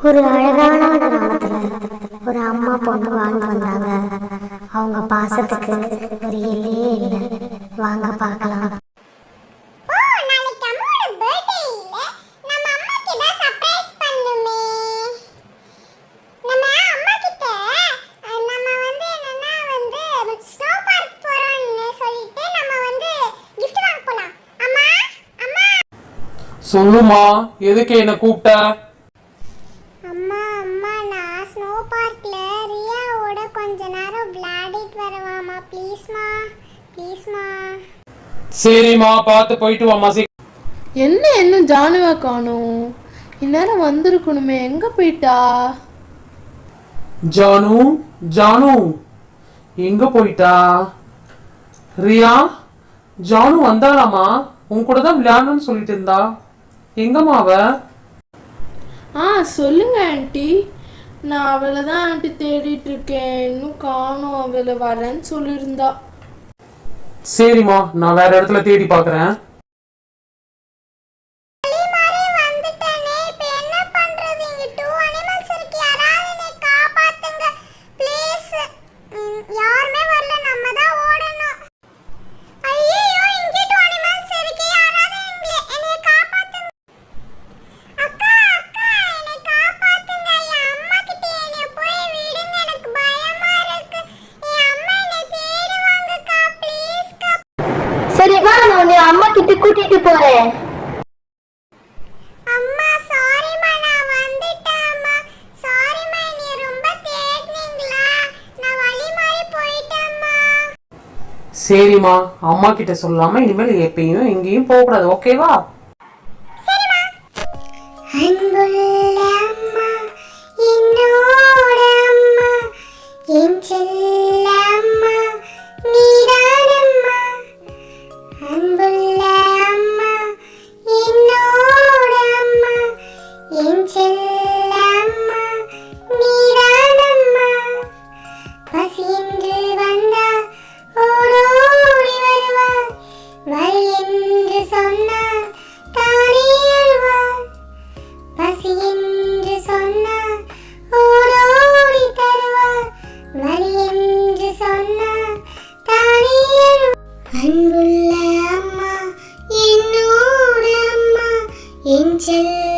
ஒரு அழகான கிராமத்துல ஒரு அம்மா பொண்ணு வாழ்ந்து வந்தாங்க. அவங்க பாசத்துக்கு ஒரு எல்லையே இல்லை. வாங்க பார்க்கலாம். சொல்லுமா, எதுக்கு என்ன கூப்பிட்ட? அம்மா அம்மா நான் ஸ்னோ பார்க்ல ரியாவோட கொஞ்ச நேரம் விளையாடிட்டு வரவாமா, ப்ளீஸ்மா ப்ளீஸ்மா. சரிம்மா, பார்த்து போயிட்டு வாமா. என்ன இன்னும் ஜானுவா காணோம்? இந்நேரம் வந்திருக்கணுமே, எங்க போயிட்டா? ஜானு ஜானு எங்க போயிட்டா? ரியா, ஜானு வந்தாளாமா? உன் கூட தான் விளையாடணும்னு சொல்லிட்டு இருந்தா. எங்கம்மா அவ? சொல்லுங்க ஆண்டி. நான் அவளை தான் ஆண்டி தேடிட்டு இருக்கேன். இன்னும் காணோம். அவளை வரேன்னு சொல்லியிருந்தா. சரிம்மா, நான் வேற இடத்துல தேடி பார்க்கறேன். சரி வா, நான் உன்னை அம்மா கிட்ட கூட்டிட்டு போறேன். அம்மா சாரிமா, நான் வந்துட்டேன்மா. சாரிமா, நீ ரொம்ப தேடுனீங்களா? நான் வழி மாறி போயிட்டேன்மா. சரிம்மா, அம்மா கிட்ட சொல்லாம இனிமேல் எப்பயும் எங்கேயும் போக கூடாது, ஓகேவா? அன்புள்ள அம்மா, என்னோட அம்மா, என் செல்ல அம்மா, நீதானம்மா. அன்புள்ள அம்மா, என்னோட அம்மா, என் செல்ல அம்மா, நீதானம்மா. பசி என்று வந்தால் ஓடோடி வருவார், வழி என்று சொன்னால் தானே அழுவார். பசி என்று சொன்னால் ஓடோடி தருவார், வழி என்று சொன்னால் தானே அழுவார். அன்புள்ள அம்மா, என்னோட அம்மா, என் செல்ல